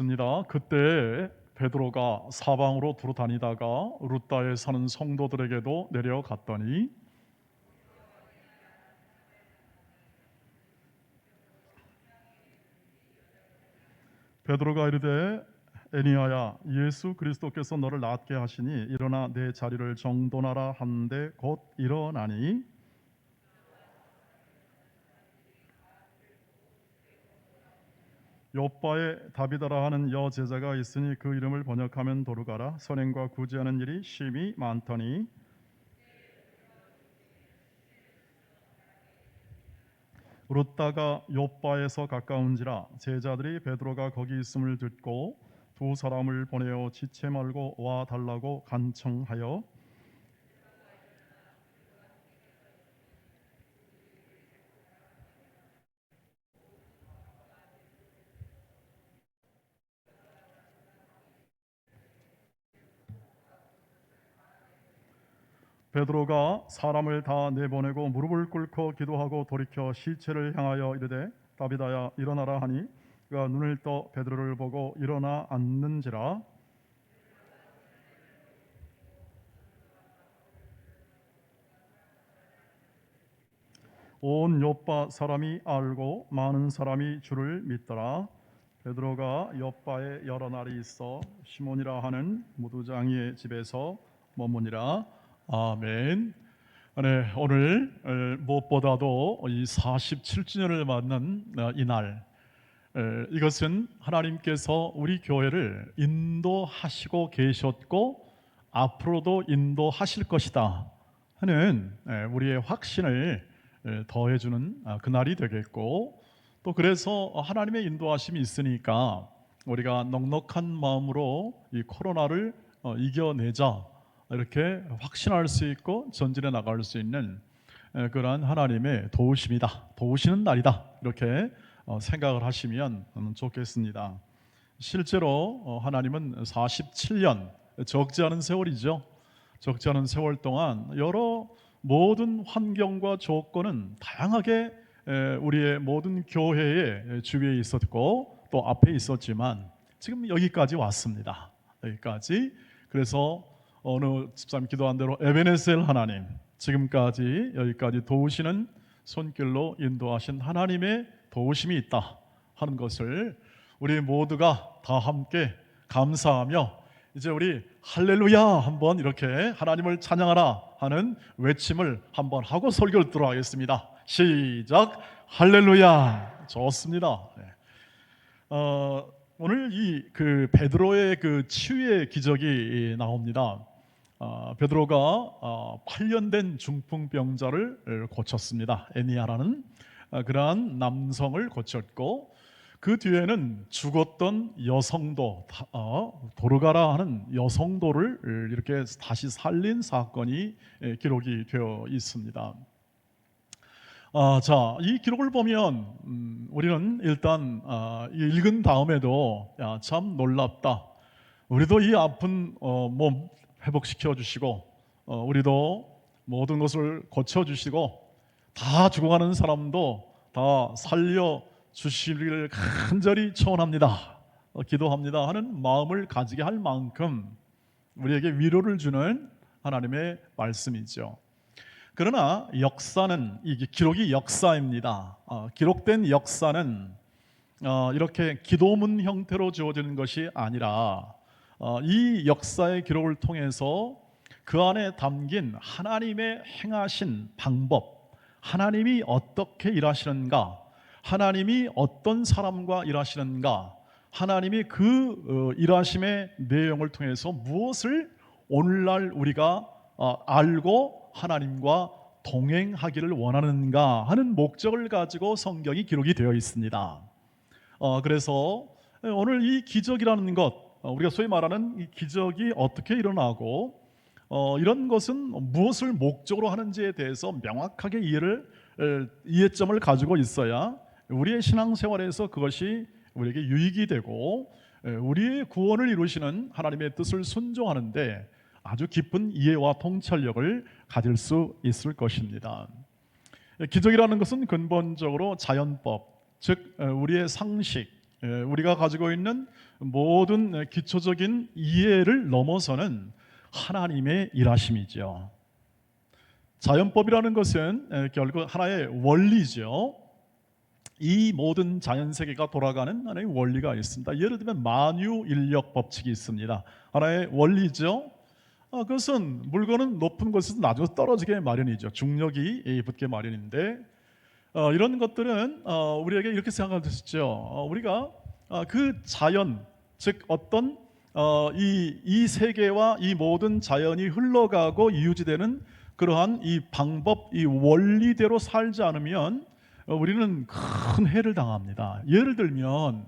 있습니다. 그때 베드로가 사방으로 두루 다니다가 루다에 사는 성도들에게도 내려갔더니 베드로가 이르되 에니야야, 예수 그리스도께서 너를 낫게 하시니 일어나 내 자리를 정돈하라 한데 곧 일어나니 요바에 다비다라 하는 여제자가 있으니 그 이름을 번역하면 도르가라. 선행과 구제하는 일이 심히 많더니 루다가 요바에서 가까운지라 제자들이 베드로가 거기 있음을 듣고 두 사람을 보내어 지체 말고 와 달라고 간청하여 베드로가 사람을 다 내보내고 무릎을 꿇고 기도하고 돌이켜 시체를 향하여 이르되 다비다야 일어나라 하니 그가 눈을 떠 베드로를 보고 일어나 앉는지라. 온 요빠 사람이 알고 많은 사람이 주를 믿더라. 베드로가 요빠에 여러 날이 있어 시몬이라 하는 무두장이의 집에서 머무니라. 아멘. 네, 오늘 무엇보다도 이 47주년을 맞는 이날, 이것은 하나님께서 우리 교회를 인도하시고 계셨고 앞으로도 인도하실 것이다 하는 우리의 확신을 더해주는 그날이 되겠고, 또 그래서 하나님의 인도하심이 있으니까 우리가 넉넉한 마음으로 이 코로나를 이겨내자 이렇게 확신할 수 있고 전진해 나갈 수 있는 그러한 하나님의 도우심이다, 도우시는 날이다, 이렇게 생각을 하시면 좋겠습니다. 실제로 하나님은 47년, 적지 않은 세월이죠. 적지 않은 세월 동안 여러 모든 환경과 조건은 다양하게 우리의 모든 교회의 주위에 있었고 또 앞에 있었지만 지금 여기까지 왔습니다. 여기까지. 그래서 어느 집사님 기도한 대로 에베네셀 하나님, 지금까지 여기까지 도우시는 손길로 인도하신 하나님의 도우심이 있다 하는 것을 우리 모두가 다 함께 감사하며 이제 우리 할렐루야 한번 이렇게 하나님을 찬양하라 하는 외침을 한번 하고 설교를 들어가겠습니다. 시작. 할렐루야. 좋습니다. 오늘 이 베드로의 그 치유의 기적이 나옵니다. 베드로가 8년 된 중풍병자를 고쳤습니다. 에니야라는 그러한 남성을 고쳤고, 그 뒤에는 죽었던 여성도, 도르가라 하는 여성도를 이렇게 다시 살린 사건이 기록이 되어 있습니다. 자, 이 기록을 보면 우리는 일단 읽은 다음에도 참 놀랍다. 우리도 이 아픈 몸 회복시켜 주시고 우리도 모든 것을 고쳐 주시고 다 죽어가는 사람도 다 살려 주시기를 간절히 청원합니다, 기도합니다 하는 마음을 가지게 할 만큼 우리에게 위로를 주는 하나님의 말씀이죠. 그러나 역사는, 이게 기록이 역사입니다. 기록된 역사는 이렇게 기도문 형태로 주어지는 것이 아니라 이 역사의 기록을 통해서 그 안에 담긴 하나님의 행하신 방법, 하나님이 어떻게 일하시는가, 하나님이 어떤 사람과 일하시는가, 하나님이 그 일하심의 내용을 통해서 무엇을 오늘날 우리가 알고 하나님과 동행하기를 원하는가 하는 목적을 가지고 성경이 기록이 되어 있습니다. 그래서 오늘 이 기적이라는 것, 우리가 소위 말하는 이 기적이 어떻게 일어나고 이런 것은 무엇을 목적으로 하는지에 대해서 명확하게 이해점을 가지고 있어야 우리의 신앙생활에서 그것이 우리에게 유익이 되고 우리의 구원을 이루시는 하나님의 뜻을 순종하는데 아주 깊은 이해와 통찰력을 가질 수 있을 것입니다. 기적이라는 것은 근본적으로 자연법, 즉 우리의 상식, 우리가 가지고 있는 모든 기초적인 이해를 넘어서는 하나님의 일하심이죠. 자연법이라는 것은 결국 하나의 원리죠. 이 모든 자연 세계가 돌아가는 하나의 원리가 있습니다. 예를 들면 만유인력 법칙이 있습니다. 하나의 원리죠. 그것은 물건은 높은 곳에서 나중에 떨어지게 마련이죠. 중력이 붙게 마련인데 이런 것들은 우리에게 이렇게 생각할 수 있죠. 우리가 그 자연, 즉 어떤 이 세계와 이 모든 자연이 흘러가고 유지되는 그러한 이 방법, 이 원리대로 살지 않으면 우리는 큰 해를 당합니다. 예를 들면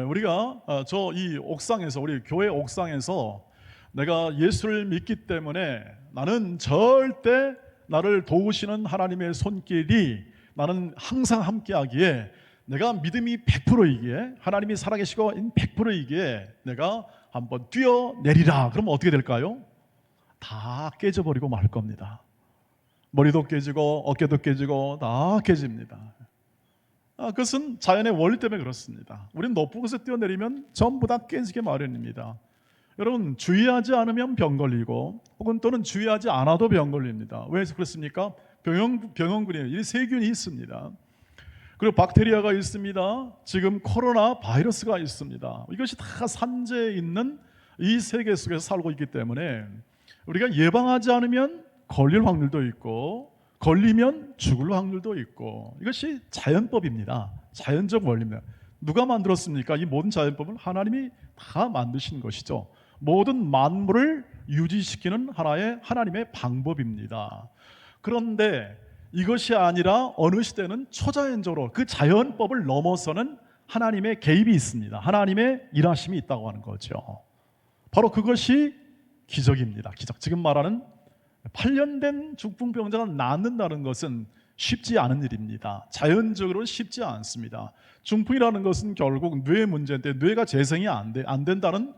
우리가 저 이 옥상에서, 우리 교회 옥상에서 내가 예수를 믿기 때문에 나는 절대 나를 도우시는 하나님의 손길이 나는 항상 함께하기에, 내가 믿음이 100%이기에, 하나님이 살아계시고 100%이기에 내가 한번 뛰어내리라. 그러면 어떻게 될까요? 다 깨져버리고 말 겁니다. 머리도 깨지고 어깨도 깨지고 다 깨집니다. 그것은 자연의 원리 때문에 그렇습니다. 우리는 높은 곳에 뛰어내리면 전부 다 깨지게 마련입니다. 여러분, 주의하지 않으면 병 걸리고 혹은 또는 주의하지 않아도 병 걸립니다. 왜 그렇습니까? 병원군이에요. 이 세균이 있습니다. 그리고 박테리아가 있습니다. 지금 코로나 바이러스가 있습니다. 이것이 다 산재에 있는 이 세계 속에서 살고 있기 때문에 우리가 예방하지 않으면 걸릴 확률도 있고 걸리면 죽을 확률도 있고, 이것이 자연법입니다. 자연적 원리입니다. 누가 만들었습니까? 이 모든 자연법은 하나님이 다 만드신 것이죠. 모든 만물을 유지시키는 하나님의 방법입니다. 그런데 이것이 아니라 어느 시대는 초자연적으로 그 자연법을 넘어서는 하나님의 개입이 있습니다. 하나님의 일하심이 있다고 하는 거죠. 바로 그것이 기적입니다. 기적. 지금 말하는 8년 된 중풍병자가 낫는다는 것은 쉽지 않은 일입니다. 자연적으로 쉽지 않습니다. 중풍이라는 것은 결국 뇌 문제인데 뇌가 재생이 안 된다는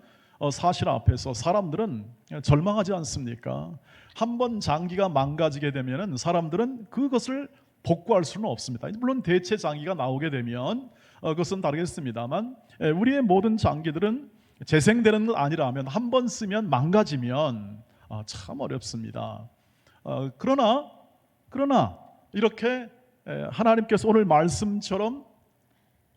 사실 앞에서 사람들은 절망하지 않습니까? 한번 장기가 망가지게 되면 사람들은 그것을 복구할 수는 없습니다. 물론 대체 장기가 나오게 되면 그것은 다르겠습니다만, 우리의 모든 장기들은 재생되는 것 아니라면 한 번 쓰면 망가지면 참 어렵습니다. 그러나 이렇게 하나님께서 오늘 말씀처럼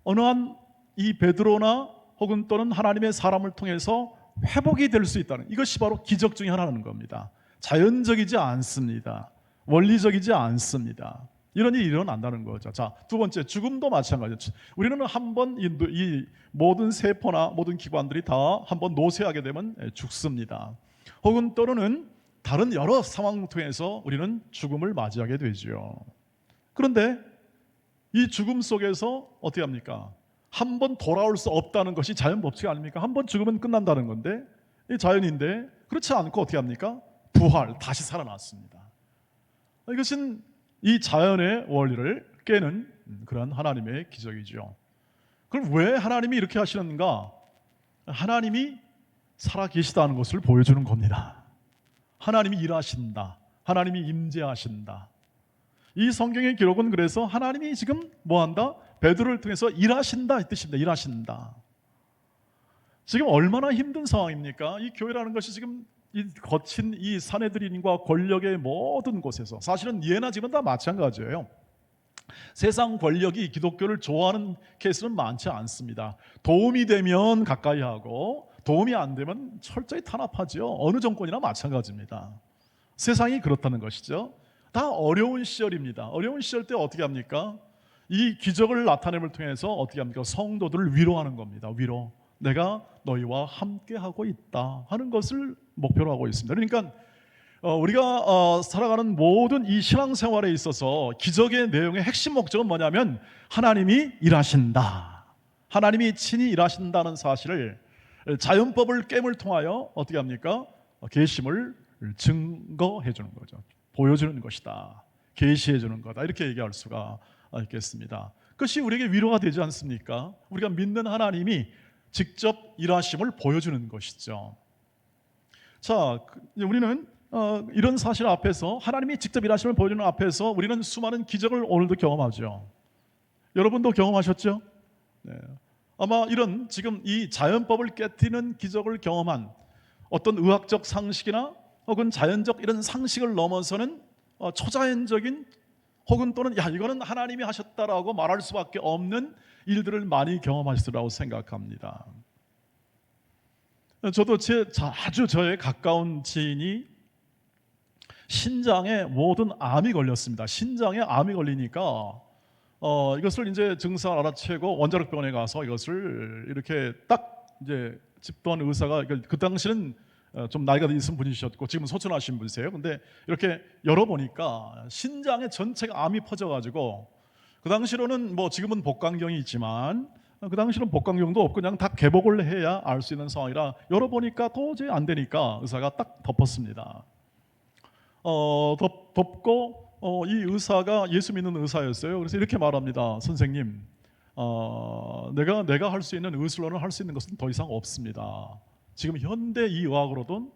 어느 한 이 베드로나 혹은 또는 하나님의 사람을 통해서 회복이 될 수 있다는, 이것이 바로 기적 중에 하나라는 겁니다. 자연적이지 않습니다. 원리적이지 않습니다. 이런 일이 일어난다는 거죠. 자, 두 번째, 죽음도 마찬가지죠. 우리는 한번 이 모든 세포나 모든 기관들이 다 한번 노쇠하게 되면 죽습니다. 혹은 또는 다른 여러 상황 통해서 우리는 죽음을 맞이하게 되죠. 그런데 이 죽음 속에서 어떻게 합니까? 한 번 돌아올 수 없다는 것이 자연 법칙 아닙니까? 한 번 죽으면 끝난다는 건데, 이 자연인데, 그렇지 않고 어떻게 합니까? 부활, 다시 살아났습니다. 이것은 이 자연의 원리를 깨는 그런 하나님의 기적이죠. 그럼 왜 하나님이 이렇게 하시는가? 하나님이 살아계시다는 것을 보여주는 겁니다. 하나님이 일하신다. 하나님이 임재하신다. 이 성경의 기록은 그래서 하나님이 지금 뭐한다? 베드로를 통해서 일하신다 이 뜻입니다. 일하신다. 지금 얼마나 힘든 상황입니까? 이 교회라는 것이 지금 이 거친 이 사내들인과 권력의 모든 곳에서, 사실은 예나 지금은 다 마찬가지예요. 세상 권력이 기독교를 좋아하는 케이스는 많지 않습니다. 도움이 되면 가까이 하고 도움이 안 되면 철저히 탄압하죠. 어느 정권이나 마찬가지입니다. 세상이 그렇다는 것이죠. 다 어려운 시절입니다. 어려운 시절 때 어떻게 합니까? 이 기적을 나타냄을 통해서 어떻게 합니까? 성도들을 위로하는 겁니다. 위로. 내가 너희와 함께하고 있다 하는 것을 목표로 하고 있습니다. 그러니까 우리가 살아가는 모든 이 신앙생활에 있어서 기적의 내용의 핵심 목적은 뭐냐면 하나님이 일하신다. 하나님이 친히 일하신다는 사실을 자연법을 깨물 통하여 어떻게 합니까? 계심을 증거해 주는 거죠. 보여주는 것이다. 계시해 주는 거다. 이렇게 얘기할 수가 있겠습니다. 그것이 우리에게 위로가 되지 않습니까? 우리가 믿는 하나님이 직접 일하심을 보여주는 것이죠. 자, 우리는 이런 사실 앞에서, 하나님이 직접 일하심을 보여주는 앞에서 우리는 수많은 기적을 오늘도 경험하죠. 여러분도 경험하셨죠? 네. 아마 이런 지금 이 자연법을 깨뜨리는 기적을 경험한 어떤 의학적 상식이나 혹은 자연적 이런 상식을 넘어서는 초자연적인 혹은 또는 야 이거는 하나님이 하셨다라고 말할 수밖에 없는 일들을 많이 경험하시리라고 생각합니다. 저도 아주 저의 가까운 지인이 신장에 모든 암이 걸렸습니다. 신장에 암이 걸리니까 이것을 이제 증상을 알아채고 원자력병원에 가서 이것을 이렇게 딱 이제 집도한 의사가 그 당시는 좀 나이가 있은 분이셨고 지금은 소천하신 분이세요. 근데 이렇게 열어보니까 신장에 전체가 암이 퍼져가지고 그 당시로는 뭐 지금은 복강경이 있지만 그 당시는 복강경도 없고 그냥 다 개복을 해야 알 수 있는 상황이라 열어보니까 도저히 안 되니까 의사가 딱 덮었습니다. 덮고 이 의사가 예수 믿는 의사였어요. 그래서 이렇게 말합니다. 선생님, 내가 할 수 있는 의술로는 할 수 있는 것은 더 이상 없습니다. 지금 현대 이 의학으로든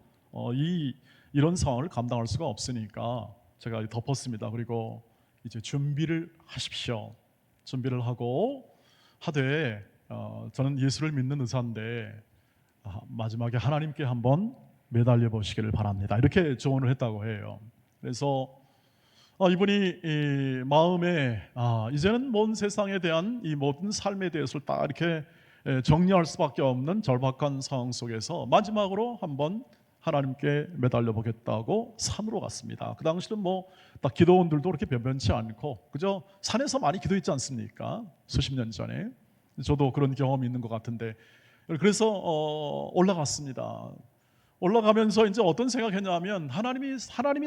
이런 상황을 감당할 수가 없으니까 제가 덮었습니다. 그리고 이제 준비를 하십시오. 준비를 하고 하되 저는 예수를 믿는 의사인데 마지막에 하나님께 한번 매달려 보시기를 바랍니다. 이렇게 조언을 했다고 해요. 그래서 이분이 마음에 이제는 먼 세상에 대한 이 모든 삶에 대해서 딱 이렇게 정리할 수밖에 없는 절박한 상황 속에서 마지막으로 한번 하나님께 매달려 보겠다고 산으로 갔습니다. 그 당시는 뭐 딱 기도원들도 그렇게 변변치 않고 그저 산에서 많이 기도했지 않습니까? 수십 년 전에 저도 그런 경험이 있는 것 같은데 그래서 올라갔습니다. 올라가면서 이제 어떤 생각했냐면 하나님이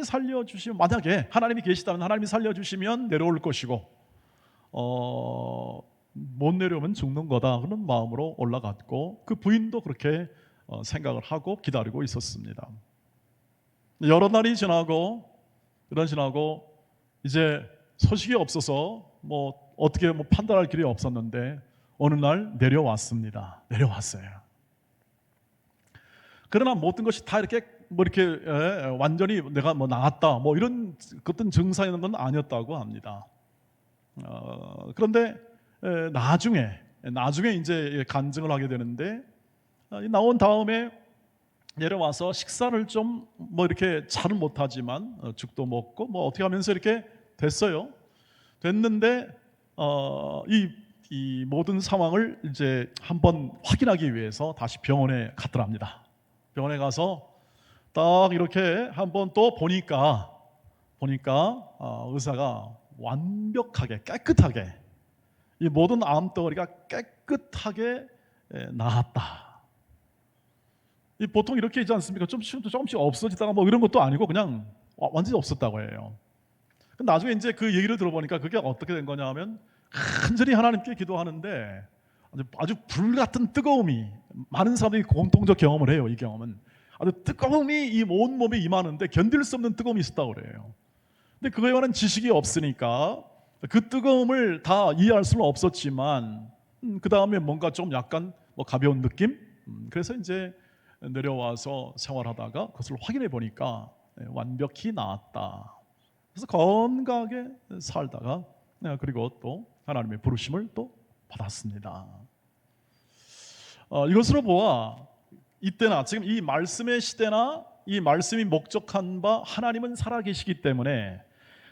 살려주시면 만약에 하나님이 계시다면 하나님이 살려주시면 내려올 것이고 못 내려오면 죽는 거다 그런 마음으로 올라갔고 그 부인도 그렇게 생각을 하고 기다리고 있었습니다. 여러 날이 지나고 이제 소식이 없어서 뭐 어떻게 판단할 길이 없었는데 어느 날 내려왔습니다. 내려왔어요. 그러나 모든 것이 다 이렇게 완전히 내가 나았다 이런 어떤 증상 있는 건 아니었다고 합니다. 그런데 나중에 이제 간증을 하게 되는데 나온 다음에 내려와서 식사를 좀 이렇게 잘은 못하지만 죽도 먹고 어떻게 하면서 이렇게 됐는데 이 모든 상황을 이제 한번 확인하기 위해서 다시 병원에 갔더랍니다. 병원에 가서 딱 이렇게 한번 또 보니까 의사가 완벽하게 깨끗하게 이 모든 암덩어리가 깨끗하게 나았다. 보통 이렇게 있지 않습니까? 조금씩 없어지다가 이런 것도 아니고 그냥 완전히 없었다고 해요. 나중에 이제 그 얘기를 들어보니까 그게 어떻게 된 거냐면 간절히 하나님께 기도하는데 아주 불같은 뜨거움이 많은 사람들이 공통적 경험을 해요. 이 경험은 아주 뜨거움이 이 온 몸에 임하는데 견딜 수 없는 뜨거움이 있었다고 그래요. 근데 그거에 관한 지식이 없으니까 그 뜨거움을 다 이해할 수는 없었지만 그 다음에 뭔가 좀 약간 가벼운 느낌? 그래서 이제 내려와서 생활하다가 그것을 확인해 보니까 완벽히 나았다. 그래서 건강하게 살다가 그리고 또 하나님의 부르심을 또 받았습니다. 이것으로 보아 이때나 지금 이 말씀의 시대나 이 말씀이 목적한 바 하나님은 살아계시기 때문에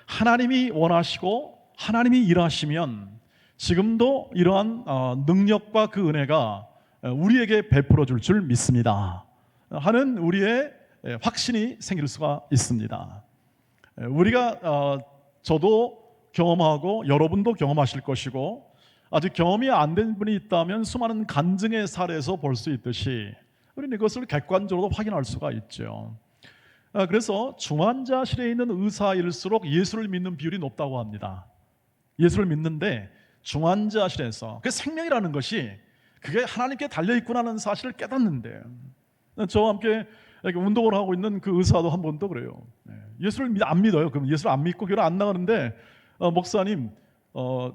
하나님이 원하시고 하나님이 일하시면 지금도 이러한 능력과 그 은혜가 우리에게 베풀어 줄 믿습니다 하는 우리의 확신이 생길 수가 있습니다. 우리가 저도 경험하고 여러분도 경험하실 것이고 아직 경험이 안 된 분이 있다면 수많은 간증의 사례에서 볼 수 있듯이 우리는 이것을 객관적으로 확인할 수가 있죠. 그래서 중환자실에 있는 의사일수록 예수를 믿는 비율이 높다고 합니다. 예수를 믿는데 중환자실에서 그 생명이라는 것이 그게 하나님께 달려있구나는 사실을 깨닫는데 저와 함께 운동을 하고 있는 그 의사도 한 번도 그래요. 예수를 안 믿어요. 그럼 예수를 안 믿고 교회 안 나가는데 목사님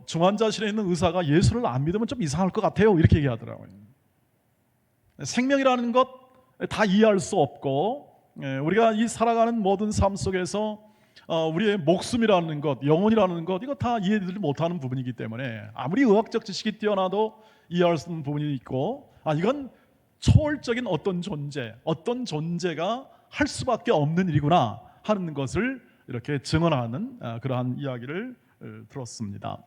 중환자실에 있는 의사가 예수를 안 믿으면 좀 이상할 것 같아요. 이렇게 얘기하더라고요. 생명이라는 것 다 이해할 수 없고 우리가 이 살아가는 모든 삶 속에서 우리의 목숨이라는 것, 영혼이라는 것 이거 다 이해를 못하는 부분이기 때문에 아무리 의학적 지식이 뛰어나도 이해할 수 있는 부분이 있고, 이건 초월적인 어떤 존재가 할 수밖에 없는 일이구나 하는 것을 이렇게 증언하는 그러한 이야기를 들었습니다.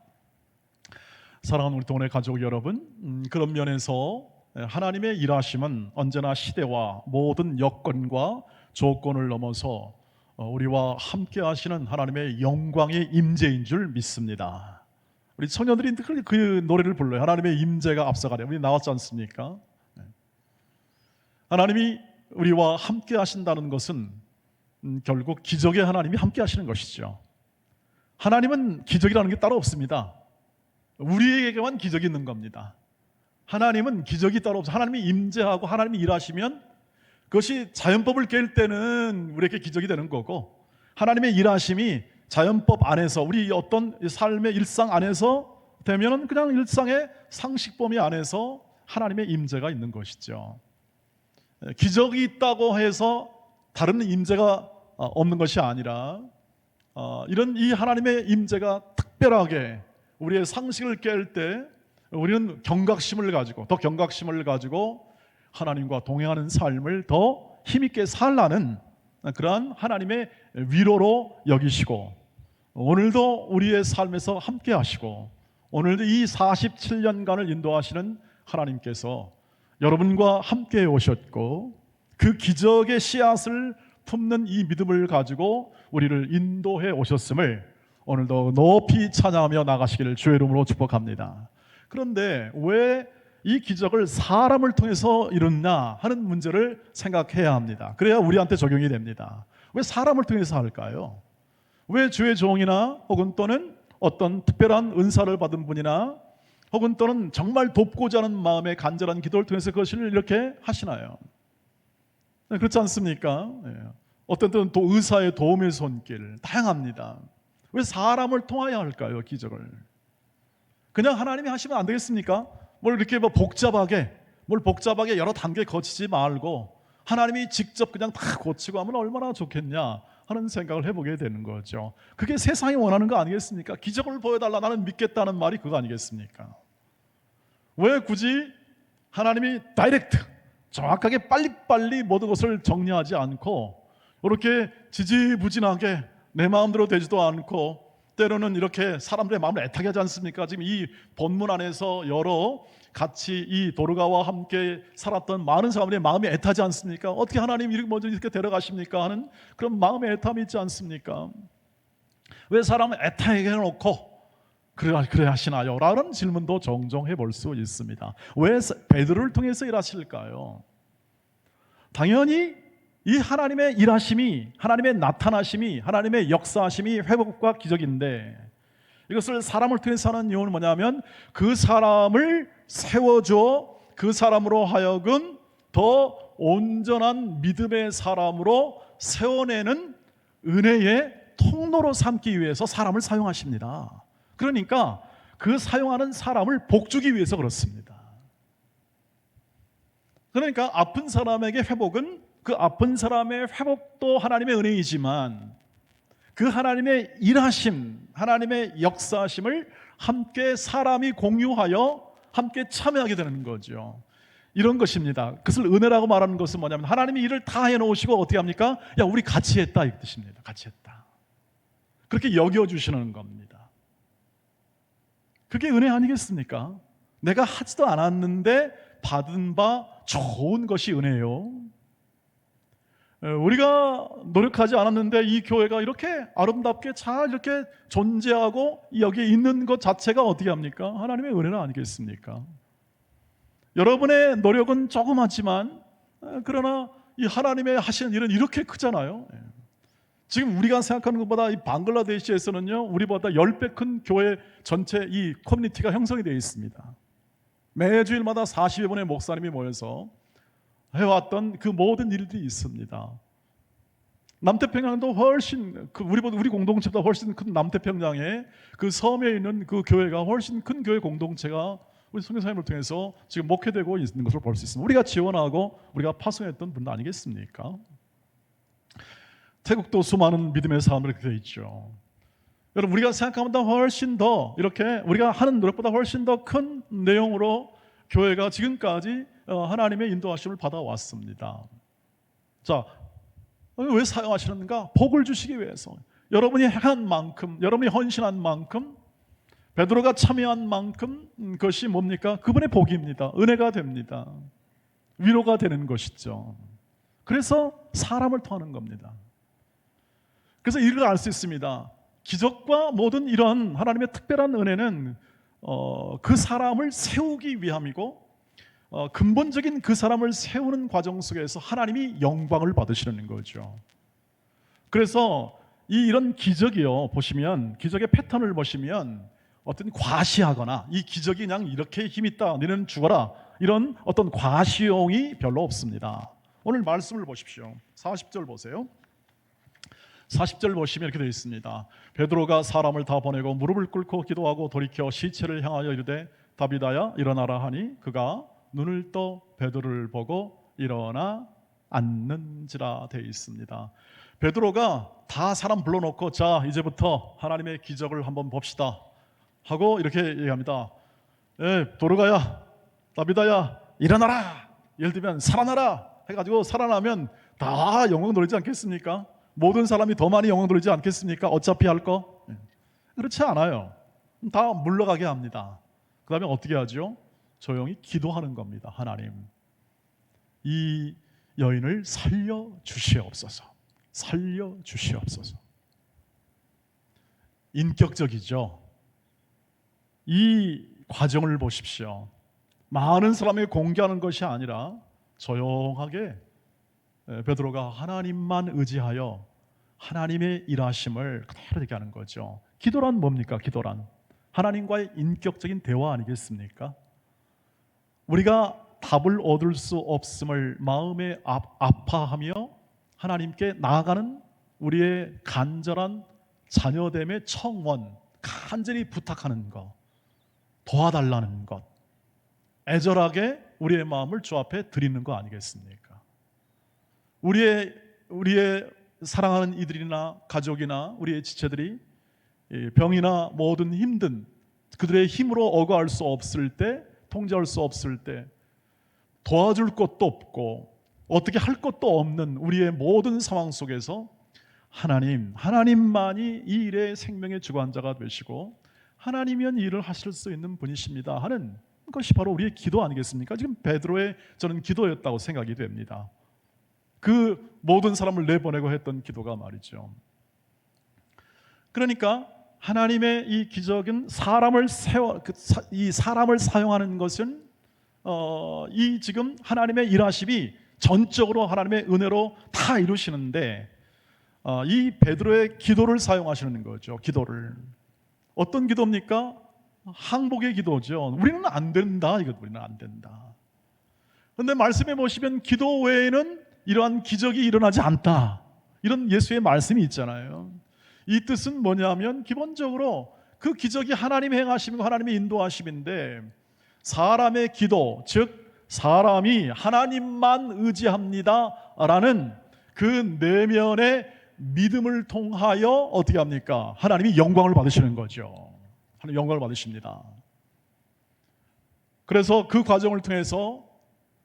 사랑하는 우리 동네 가족 여러분, 그런 면에서 하나님의 일하심은 언제나 시대와 모든 여건과 조건을 넘어서 우리와 함께 하시는 하나님의 영광의 임재인 줄 믿습니다. 우리 청년들이 그 노래를 불러요. 하나님의 임재가 앞서가네. 우리 나왔지 않습니까? 하나님이 우리와 함께 하신다는 것은 결국 기적의 하나님이 함께 하시는 것이죠. 하나님은 기적이라는 게 따로 없습니다. 우리에게만 기적이 있는 겁니다. 하나님은 기적이 따로 없어요. 하나님이 임재하고 하나님이 일하시면 그것이 자연법을 깰 때는 우리에게 기적이 되는 거고, 하나님의 일하심이 자연법 안에서 우리 어떤 삶의 일상 안에서 되면 그냥 일상의 상식 범위 안에서 하나님의 임재가 있는 것이죠. 기적이 있다고 해서 다른 임재가 없는 것이 아니라 이런 이 하나님의 임재가 특별하게 우리의 상식을 깰 때 우리는 경각심을 가지고 하나님과 동행하는 삶을 더 힘있게 살라는 그러한 하나님의 위로로 여기시고, 오늘도 우리의 삶에서 함께 하시고, 오늘도 이 47년간을 인도하시는 하나님께서 여러분과 함께 오셨고, 그 기적의 씨앗을 품는 이 믿음을 가지고 우리를 인도해 오셨음을 오늘도 높이 찬양하며 나가시기를 주의 이름으로 축복합니다. 그런데 왜 이 기적을 사람을 통해서 이뤘나 하는 문제를 생각해야 합니다. 그래야 우리한테 적용이 됩니다. 왜 사람을 통해서 할까요? 왜 주의 종이나 혹은 또는 어떤 특별한 은사를 받은 분이나 혹은 또는 정말 돕고자 하는 마음의 간절한 기도를 통해서 그것을 이렇게 하시나요? 그렇지 않습니까? 어떤 때는 또 의사의 도움의 손길, 다양합니다. 왜 사람을 통하여 할까요? 기적을 그냥 하나님이 하시면 안 되겠습니까? 뭘 이렇게 복잡하게 여러 단계 거치지 말고 하나님이 직접 그냥 다 고치고 하면 얼마나 좋겠냐 하는 생각을 해보게 되는 거죠. 그게 세상이 원하는 거 아니겠습니까? 기적을 보여달라, 나는 믿겠다는 말이 그거 아니겠습니까? 왜 굳이 하나님이 다이렉트 정확하게 빨리빨리 모든 것을 정리하지 않고 이렇게 지지부진하게 내 마음대로 되지도 않고 때로는 이렇게 사람들의 마음을 애타게 하지 않습니까? 지금 이 본문 안에서 여러 같이 이 도르가와 함께 살았던 많은 사람들의 마음이 애타지 않습니까? 어떻게 하나님 이렇게 먼저 이렇게 데려가십니까? 하는 그런 마음의 애탐이 있지 않습니까? 왜 사람을 애타게 해놓고 그래 하시나요? 라는 질문도 종종 해볼 수 있습니다. 왜 베드로를 통해서 일하실까요? 당연히 이 하나님의 일하심이, 하나님의 나타나심이, 하나님의 역사하심이 회복과 기적인데, 이것을 사람을 통해서 하는 이유는 뭐냐면 그 사람을 세워줘 그 사람으로 하여금 더 온전한 믿음의 사람으로 세워내는 은혜의 통로로 삼기 위해서 사람을 사용하십니다. 그러니까 그 사용하는 사람을 복주기 위해서 그렇습니다. 그러니까 아픈 사람에게 회복은 그 아픈 사람의 회복도 하나님의 은혜이지만 그 하나님의 일하심, 하나님의 역사하심을 함께 사람이 공유하여 함께 참여하게 되는 거죠. 이런 것입니다. 그것을 은혜라고 말하는 것은 뭐냐면 하나님이 일을 다 해놓으시고 어떻게 합니까? 야, 우리 같이 했다 이 뜻입니다. 같이 했다. 그렇게 여겨주시는 겁니다. 그게 은혜 아니겠습니까? 내가 하지도 않았는데 받은 바 좋은 것이 은혜요. 우리가 노력하지 않았는데 이 교회가 이렇게 아름답게 잘 이렇게 존재하고 여기에 있는 것 자체가 어떻게 합니까? 하나님의 은혜는 아니겠습니까? 여러분의 노력은 조그맣지만 그러나 이 하나님의 하시는 일은 이렇게 크잖아요. 지금 우리가 생각하는 것보다 이 방글라데시에서는요, 우리보다 10배 큰 교회 전체 이 커뮤니티가 형성이 되어 있습니다. 매주일마다 40여 분의 목사님이 모여서 해왔던 그 모든 일들이 있습니다. 남태평양도 훨씬 우리 공동체보다 훨씬 큰 남태평양에 그 섬에 있는 그 교회가 훨씬 큰 교회 공동체가 우리 선교사님을 통해서 지금 목회되고 있는 것을 볼 수 있습니다. 우리가 지원하고 우리가 파송했던 분도 아니겠습니까? 태국도 수많은 믿음의 사람들이 되어 있죠. 여러분, 우리가 생각하는 것보다 훨씬 더 이렇게 우리가 하는 노력보다 훨씬 더 큰 내용으로 교회가 지금까지 하나님의 인도하심을 받아왔습니다. 자, 왜 사용하시는가? 복을 주시기 위해서. 여러분이 행한 만큼, 여러분이 헌신한 만큼, 베드로가 참여한 만큼 그것이 뭡니까? 그분의 복입니다. 은혜가 됩니다. 위로가 되는 것이죠. 그래서 사람을 통하는 겁니다. 그래서 이를 알 수 있습니다. 기적과 모든 이런 하나님의 특별한 은혜는 그 사람을 세우기 위함이고, 근본적인 그 사람을 세우는 과정 속에서 하나님이 영광을 받으시는 거죠. 그래서 이런 기적이요, 보시면 기적의 패턴을 보시면 어떤 과시하거나 이 기적이 그냥 이렇게 힘 있다, 너는 죽어라, 이런 어떤 과시용이 별로 없습니다. 오늘 말씀을 보십시오. 40절 보세요. 40절 보시면 이렇게 되어 있습니다. 베드로가 사람을 다 보내고 무릎을 꿇고 기도하고 돌이켜 시체를 향하여 이르되 다비다야 일어나라 하니 그가 눈을 떠 베드로를 보고 일어나 앉는지라 되어 있습니다. 베드로가 다 사람 불러놓고 자 이제부터 하나님의 기적을 한번 봅시다 하고 이렇게 얘기합니다. 도르가야 다비다야 일어나라, 예를 들면 살아나라 해가지고 살아나면 다 영광 돌리지 않겠습니까? 모든 사람이 더 많이 영광 돌리지 않겠습니까? 어차피 할 거. 그렇지 않아요. 다 물러가게 합니다. 그 다음에 어떻게 하죠? 조용히 기도하는 겁니다. 하나님, 이 여인을 살려주시옵소서. 살려주시옵소서. 인격적이죠. 이 과정을 보십시오. 많은 사람이 공개하는 것이 아니라 조용하게 베드로가 하나님만 의지하여 하나님의 일하심을 그대로 되게 하는 거죠. 기도란 뭡니까? 기도란 하나님과의 인격적인 대화 아니겠습니까? 우리가 답을 얻을 수 없음을 마음에 아파하며 하나님께 나아가는 우리의 간절한 자녀됨의 청원, 간절히 부탁하는 것, 도와달라는 것, 애절하게 우리의 마음을 주 앞에 드리는 거 아니겠습니까? 우리의 사랑하는 이들이나 가족이나 우리의 지체들이 병이나 모든 힘든 그들의 힘으로 어거할 수 없을 때, 통제할 수 없을 때, 도와줄 것도 없고 어떻게 할 것도 없는 우리의 모든 상황 속에서 하나님만이 이 일의 생명의 주관자가 되시고 하나님이면 이 일을 하실 수 있는 분이십니다 하는 것이 바로 우리의 기도 아니겠습니까? 지금 베드로의 저는 기도였다고 생각이 됩니다. 그 모든 사람을 내보내고 했던 기도가 말이죠. 그러니까 하나님의 이 기적은 사람을 사용하는 것은 이 지금 하나님의 일하심이 전적으로 하나님의 은혜로 다 이루시는데 이 베드로의 기도를 사용하시는 거죠. 기도를 어떤 기도입니까? 항복의 기도죠. 우리는 안 된다. 우리는 안 된다. 그런데 말씀해 보시면 기도 외에는 이러한 기적이 일어나지 않다, 이런 예수의 말씀이 있잖아요. 이 뜻은 뭐냐면 기본적으로 그 기적이 하나님 행하심이고 하나님의 인도하심인데 사람의 기도, 즉 사람이 하나님만 의지합니다 라는 그 내면의 믿음을 통하여 어떻게 합니까? 하나님이 영광을 받으시는 거죠. 하나님 영광을 받으십니다. 그래서 그 과정을 통해서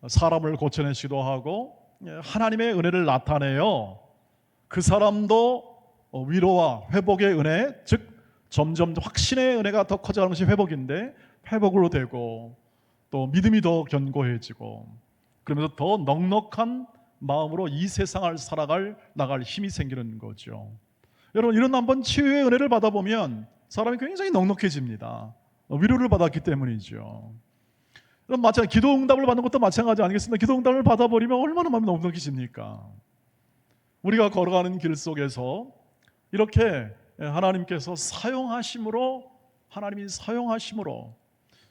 사람을 고쳐내시기도 하고 하나님의 은혜를 나타내요. 그 사람도 위로와 회복의 은혜, 즉 점점 확신의 은혜가 더 커져가는 것이 회복인데 회복으로 되고 또 믿음이 더 견고해지고 그러면서 더 넉넉한 마음으로 이 세상을 나갈 힘이 생기는 거죠. 여러분, 이런 한번 치유의 은혜를 받아보면 사람이 굉장히 넉넉해집니다. 위로를 받았기 때문이죠. 그럼 마찬가지 기도 응답을 받는 것도 마찬가지 아니겠습니까? 기도 응답을 받아버리면 얼마나 마음이 넉넉해집니까? 우리가 걸어가는 길 속에서 이렇게 하나님께서 하나님이 사용하심으로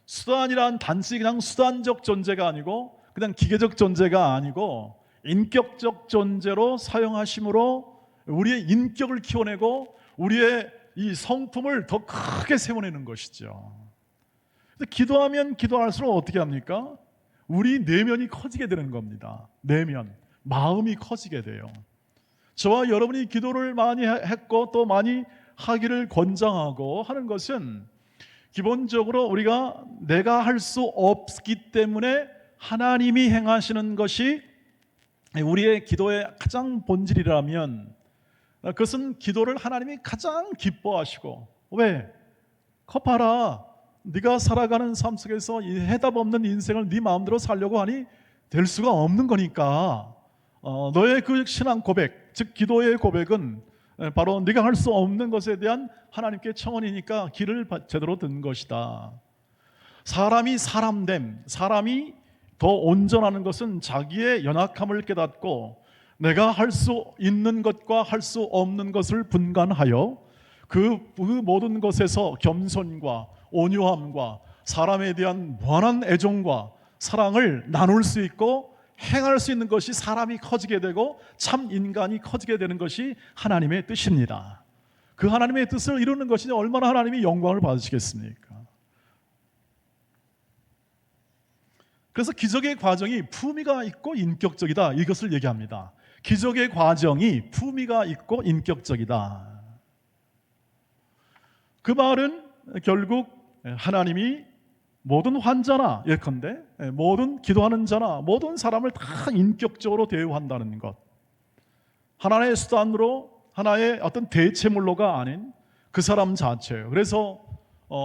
수단이란 단지 그냥 수단적 존재가 아니고 그냥 기계적 존재가 아니고 인격적 존재로 사용하심으로 우리의 인격을 키워내고 우리의 이 성품을 더 크게 세워내는 것이죠. 기도하면 기도할수록 어떻게 합니까? 우리 내면이 커지게 되는 겁니다. 내면, 마음이 커지게 돼요. 저와 여러분이 기도를 많이 했고 또 많이 하기를 권장하고 하는 것은 기본적으로 우리가 내가 할 수 없기 때문에 하나님이 행하시는 것이 우리의 기도의 가장 본질이라면, 그것은 기도를 하나님이 가장 기뻐하시고, 왜? 거 봐라, 네가 살아가는 삶 속에서 이 해답 없는 인생을 네 마음대로 살려고 하니 될 수가 없는 거니까, 너의 그 신앙 고백, 즉 기도의 고백은 바로 네가 할 수 없는 것에 대한 하나님께 청원이니까 길을 제대로 든 것이다. 사람이 사람됨, 사람이 더 온전하는 것은 자기의 연약함을 깨닫고 내가 할 수 있는 것과 할 수 없는 것을 분간하여 그 모든 것에서 겸손과 온유함과 사람에 대한 무한한 애정과 사랑을 나눌 수 있고 행할 수 있는 것이 사람이 커지게 되고 참 인간이 커지게 되는 것이 하나님의 뜻입니다. 그 하나님의 뜻을 이루는 것이 얼마나 하나님이 영광을 받으시겠습니까? 그래서 기적의 과정이 품위가 있고 인격적이다, 이것을 얘기합니다. 기적의 과정이 품위가 있고 인격적이다. 그 말은 결국 하나님이 모든 환자나, 예컨대 모든 기도하는 자나 모든 사람을 다 인격적으로 대우한다는 것, 하나의 수단으로, 하나의 어떤 대체물로가 아닌 그 사람 자체예요. 그래서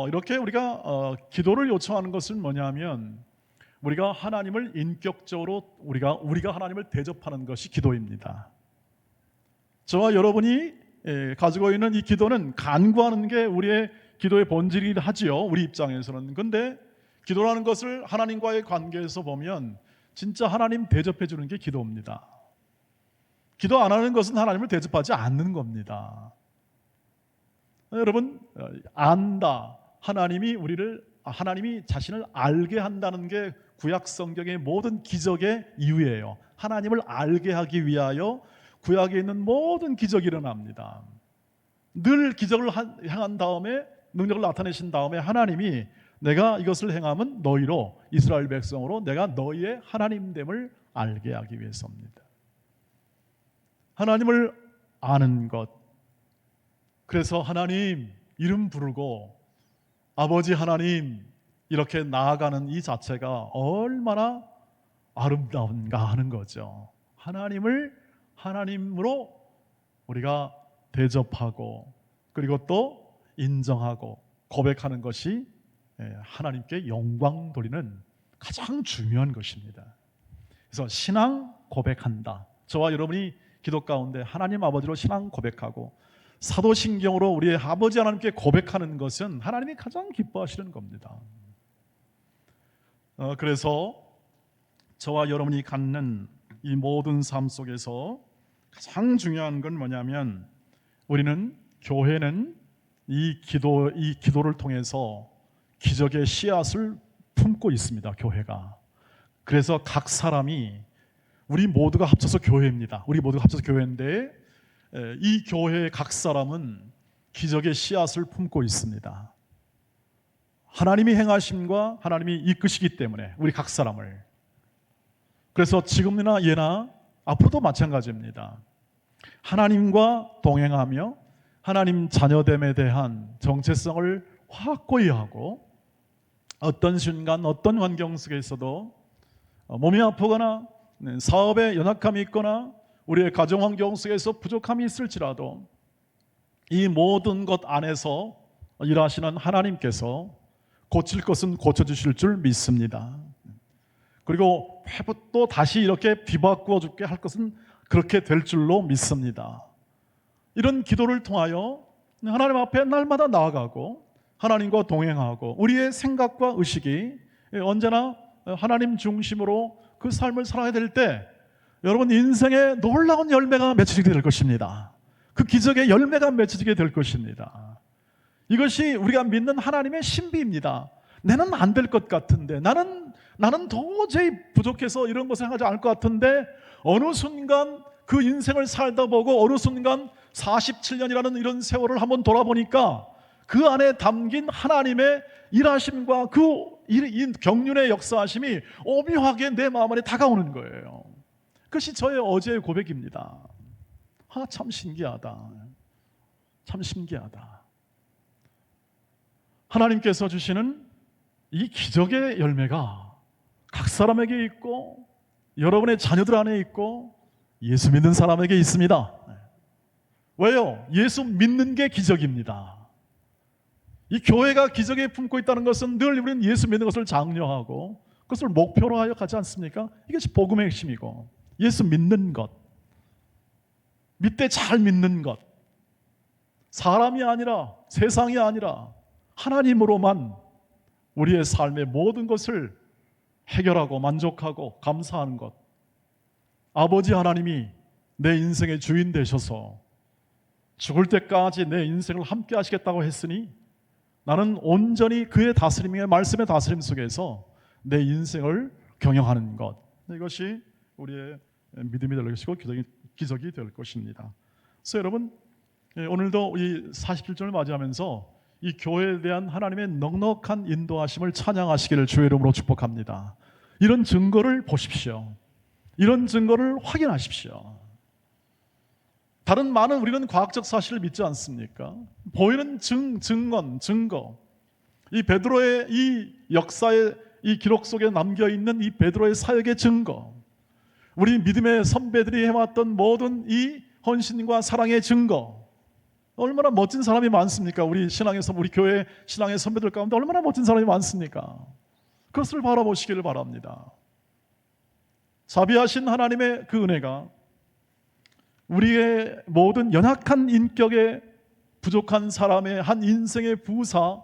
이렇게 우리가 기도를 요청하는 것은 뭐냐면, 우리가 하나님을 인격적으로 우리가 하나님을 대접하는 것이 기도입니다. 저와 여러분이 가지고 있는 이 기도는 간구하는 게 우리의 기도의 본질이긴 하지요, 우리 입장에서는. 근데 기도라는 것을 하나님과의 관계에서 보면 진짜 하나님 대접해 주는 게 기도입니다. 기도 안 하는 것은 하나님을 대접하지 않는 겁니다. 여러분, 안다, 하나님이 자신을 알게 한다는 게 구약 성경의 모든 기적의 이유예요. 하나님을 알게 하기 위하여 구약에 있는 모든 기적이 일어납니다. 늘 기적을 행한 다음에, 능력을 나타내신 다음에 하나님이 내가 이것을 행하면 너희로, 이스라엘 백성으로 내가 너희의 하나님됨을 알게 하기 위해서입니다. 하나님을 아는 것, 그래서 하나님 이름 부르고 아버지 하나님 이렇게 나아가는 이 자체가 얼마나 아름다운가 하는 거죠. 하나님을 하나님으로 우리가 대접하고 그리고 또 인정하고 고백하는 것이 하나님께 영광 돌리는 가장 중요한 것입니다. 그래서 신앙 고백한다. 저와 여러분이 기도 가운데 하나님 아버지로 신앙 고백하고 사도신경으로 우리의 아버지 하나님께 고백하는 것은 하나님이 가장 기뻐하시는 겁니다. 그래서 저와 여러분이 갖는 이 모든 삶 속에서 가장 중요한 건 뭐냐면, 우리는, 교회는 이 기도를 통해서 기적의 씨앗을 품고 있습니다. 교회가. 그래서 각 사람이, 우리 모두가 합쳐서 교회입니다. 우리 모두가 합쳐서 교회인데 이 교회의 각 사람은 기적의 씨앗을 품고 있습니다. 하나님이 행하심과 하나님이 이끄시기 때문에 우리 각 사람을. 그래서 지금이나 예나 앞으로도 마찬가지입니다. 하나님과 동행하며 하나님 자녀됨에 대한 정체성을 확고히 하고, 어떤 순간 어떤 환경 속에 있어도 몸이 아프거나 사업에 연약함이 있거나 우리의 가정 환경 속에서 부족함이 있을지라도 이 모든 것 안에서 일하시는 하나님께서 고칠 것은 고쳐주실 줄 믿습니다. 그리고 또 다시 이렇게 뒤바꾸어 주게 할 것은 그렇게 될 줄로 믿습니다. 이런 기도를 통하여 하나님 앞에 날마다 나아가고 하나님과 동행하고 우리의 생각과 의식이 언제나 하나님 중심으로 그 삶을 살아야 될 때, 여러분 인생에 놀라운 열매가 맺혀지게 될 것입니다. 그 기적의 열매가 맺혀지게 될 것입니다. 이것이 우리가 믿는 하나님의 신비입니다. 나는 안 될 것 같은데, 나는 도저히 부족해서 이런 거 생각하지 않을 것 같은데, 어느 순간 그 인생을 살다 보고 어느 순간 47년이라는 이런 세월을 한번 돌아보니까 그 안에 담긴 하나님의 일하심과 그 경륜의 역사하심이 오묘하게 내 마음 안에 다가오는 거예요. 그것이 저의 어제의 고백입니다. 참 신기하다. 참 신기하다. 하나님께서 주시는 이 기적의 열매가 각 사람에게 있고 여러분의 자녀들 안에 있고 예수 믿는 사람에게 있습니다. 왜요? 예수 믿는 게 기적입니다. 이 교회가 기적에 품고 있다는 것은 늘 우리는 예수 믿는 것을 장려하고 그것을 목표로 하여 가지 않습니까? 이것이 복음의 핵심이고 예수 믿는 것, 믿되 잘 믿는 것, 사람이 아니라 세상이 아니라 하나님으로만 우리의 삶의 모든 것을 해결하고 만족하고 감사하는 것. 아버지 하나님이 내 인생의 주인 되셔서 죽을 때까지 내 인생을 함께 하시겠다고 했으니 나는 온전히 그의 다스림의 말씀의 다스림 속에서 내 인생을 경영하는 것. 이것이 우리의 믿음이 될 것이고 기적이 될 것입니다. 그래서 여러분 오늘도 이 47절을 맞이하면서 이 교회에 대한 하나님의 넉넉한 인도하심을 찬양하시기를 주의 이름으로 축복합니다. 이런 증거를 보십시오. 이런 증거를 확인하십시오. 다른 많은 우리는 과학적 사실을 믿지 않습니까? 보이는 증거. 이 베드로의 이 역사의 이 기록 속에 남겨있는 이 베드로의 사역의 증거, 우리 믿음의 선배들이 해왔던 모든 이 헌신과 사랑의 증거, 얼마나 멋진 사람이 많습니까? 우리 교회 신앙의 선배들 가운데 얼마나 멋진 사람이 많습니까? 그것을 바라보시기를 바랍니다. 자비하신 하나님의 그 은혜가 우리의 모든 연약한 인격에 부족한 사람의 한 인생의 부사,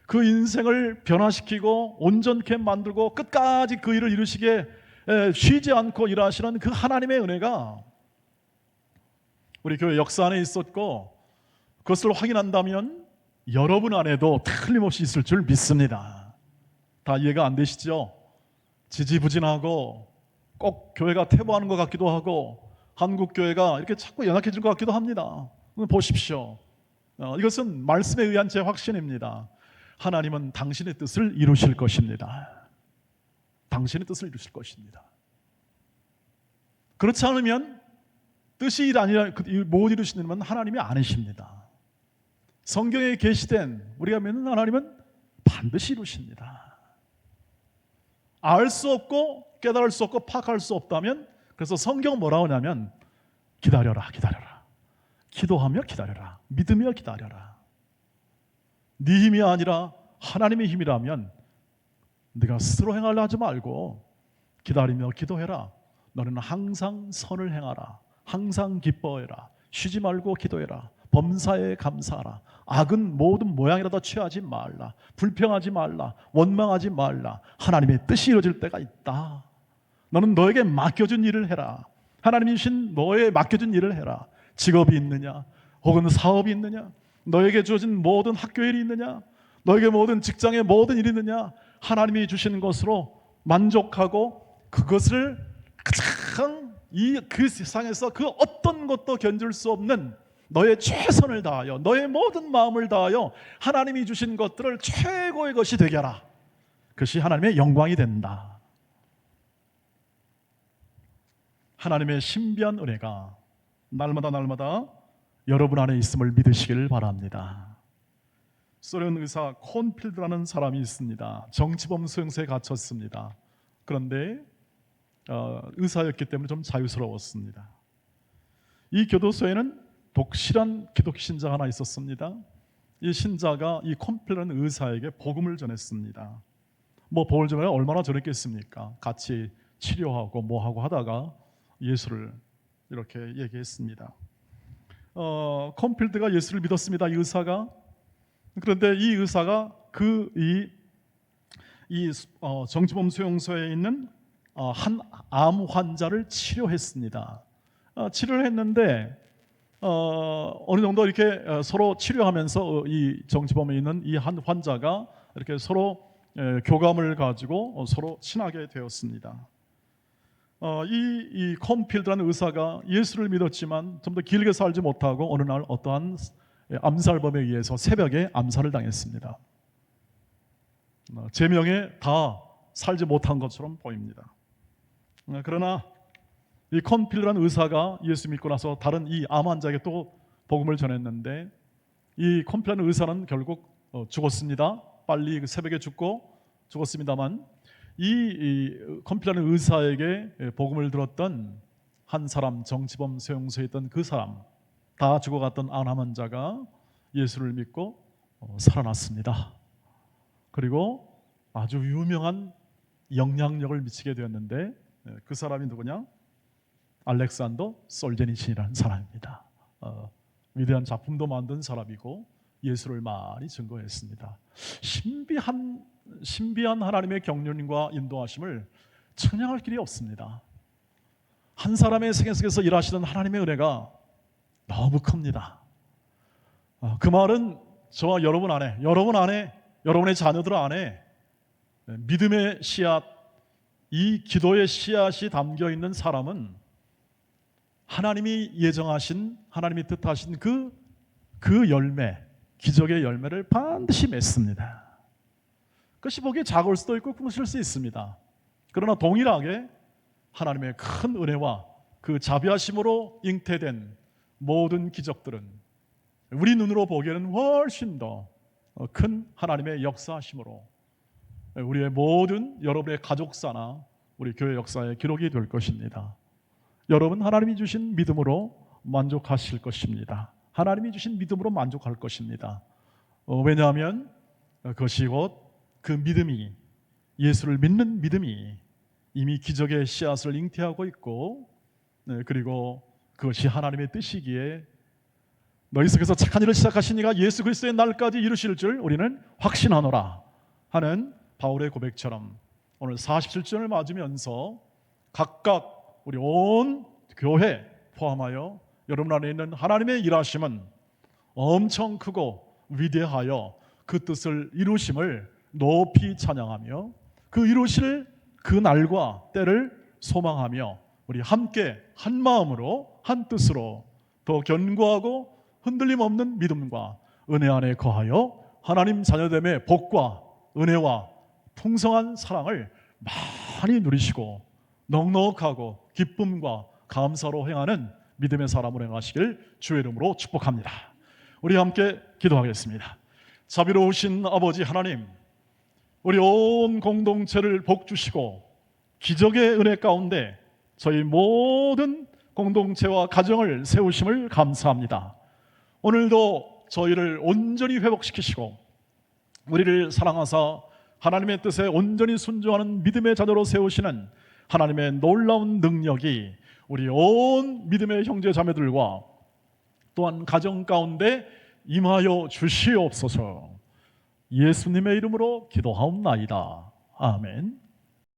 그 인생을 변화시키고 온전케 만들고 끝까지 그 일을 이루시게 쉬지 않고 일하시는 그 하나님의 은혜가 우리 교회 역사 안에 있었고 그것을 확인한다면 여러분 안에도 틀림없이 있을 줄 믿습니다. 다 이해가 안 되시죠? 지지부진하고 꼭 교회가 퇴보하는 것 같기도 하고 한국 교회가 이렇게 자꾸 연약해질 것 같기도 합니다. 보십시오. 이것은 말씀에 의한 제 확신입니다. 하나님은 당신의 뜻을 이루실 것입니다. 당신의 뜻을 이루실 것입니다. 그렇지 않으면 뜻이 아니라 못 이루시는 하나님이 아니십니다. 성경에 계시된 우리가 믿는 하나님은 반드시 이루십니다. 알 수 없고 깨달을 수 없고 파악할 수 없다면, 그래서 성경은 뭐라고 하냐면 기다려라, 기다려라. 기도하며 기다려라. 믿으며 기다려라. 네 힘이 아니라 하나님의 힘이라면 네가 스스로 행하려 하지 말고 기다리며 기도해라. 너는 항상 선을 행하라. 항상 기뻐해라. 쉬지 말고 기도해라. 범사에 감사하라. 악은 모든 모양이라도 취하지 말라. 불평하지 말라. 원망하지 말라. 하나님의 뜻이 이루어질 때가 있다. 너는 너에게 맡겨준 일을 해라. 하나님이 주신 너에 맡겨준 일을 해라. 직업이 있느냐? 혹은 사업이 있느냐? 너에게 주어진 모든 학교 일이 있느냐? 너에게 모든 직장의 모든 일이 있느냐? 하나님이 주시는 것으로 만족하고 그것을 가장 그 세상에서 그 어떤 것도 견줄 수 없는 너의 최선을 다하여 너의 모든 마음을 다하여 하나님이 주신 것들을 최고의 것이 되게 하라. 그것이 하나님의 영광이 된다. 하나님의 신비한 은혜가 날마다 여러분 안에 있음을 믿으시길 바랍니다. 소련 의사 콘필드라는 사람이 있습니다. 정치범 수용소에 갇혔습니다. 그런데 의사였기 때문에 좀 자유스러웠습니다. 이 교도소에는 독실한 기독 신자가 하나 있었습니다. 이 신자가 이 콘필드라는 의사에게 복음을 전했습니다. 복음을 전하면 얼마나 전했겠습니까? 같이 치료하고 뭐하고 하다가 예수를 이렇게 얘기했습니다. 콘필드가 예수를 믿었습니다. 이 의사가. 그런데 이 의사가 정치범 수용소에 있는 한 암 환자를 치료했습니다. 치료를 했는데 어느 정도 이렇게 서로 치료하면서 이 정치범에 있는 이 한 환자가 이렇게 서로 교감을 가지고 서로 친하게 되었습니다. 이 콘필드라는 의사가 예수를 믿었지만 좀 더 길게 살지 못하고 어느 날 어떠한 암살범에 의해서 새벽에 암살을 당했습니다. 제명에 다 살지 못한 것처럼 보입니다. 그러나 이 콘필드라는 의사가 예수 믿고 나서 다른 이 암 환자에게 또 복음을 전했는데 이 콘필드라는 의사는 결국 죽었습니다. 빨리 그 새벽에 죽었습니다만 이 컴필라는 의사에게 복음을 들었던 한 사람, 정치범 수용소에 있던 그 사람, 다 죽어갔던 안함한 자가 예수를 믿고 살아났습니다. 그리고 아주 유명한 영향력을 미치게 되었는데 그 사람이 누구냐? 알렉산더 솔제니친이라는 사람입니다. 위대한 작품도 만든 사람이고 예수를 많이 증거했습니다. 신비한 하나님의 경륜과 인도하심을 측량할 길이 없습니다. 한 사람의 생애 속에서 일하시는 하나님의 은혜가 너무 큽니다. 그 말은 저와 여러분 안에, 여러분의 자녀들 안에 믿음의 씨앗, 이 기도의 씨앗이 담겨 있는 사람은 하나님이 예정하신, 하나님이 뜻하신 그 열매, 기적의 열매를 반드시 맺습니다. 그것이 보기에 작을 수도 있고 꿈실 수 있습니다. 그러나 동일하게 하나님의 큰 은혜와 그 자비하심으로 잉태된 모든 기적들은 우리 눈으로 보기에는 훨씬 더 큰 하나님의 역사하심으로 우리의 모든 여러분의 가족사나 우리 교회 역사에 기록이 될 것입니다. 여러분 하나님이 주신 믿음으로 만족하실 것입니다. 하나님이 주신 믿음으로 만족할 것입니다. 왜냐하면 그것이 곧 그 믿음이, 예수를 믿는 믿음이 이미 기적의 씨앗을 잉태하고 있고, 그리고 그것이 하나님의 뜻이기에 너희 속에서 착한 일을 시작하신 이가 예수 그리스도의 날까지 이루실 줄 우리는 확신하노라 하는 바울의 고백처럼 오늘 47주년을 맞으면서 각각 우리 온 교회 포함하여 여러분 안에 있는 하나님의 일하심은 엄청 크고 위대하여 그 뜻을 이루심을 높이 찬양하며 그 이루실 그 날과 때를 소망하며 우리 함께 한 마음으로 한 뜻으로 더 견고하고 흔들림 없는 믿음과 은혜 안에 거하여 하나님 자녀됨의 복과 은혜와 풍성한 사랑을 많이 누리시고 넉넉하고 기쁨과 감사로 행하는 믿음의 사람으로 행하시길 주의 이름으로 축복합니다. 우리 함께 기도하겠습니다. 자비로우신 아버지 하나님, 우리 온 공동체를 복주시고 기적의 은혜 가운데 저희 모든 공동체와 가정을 세우심을 감사합니다. 오늘도 저희를 온전히 회복시키시고 우리를 사랑하사 하나님의 뜻에 온전히 순종하는 믿음의 자녀로 세우시는 하나님의 놀라운 능력이 우리 온 믿음의 형제 자매들과 또한 가정 가운데 임하여 주시옵소서. 예수님의 이름으로 기도하옵나이다. 아멘.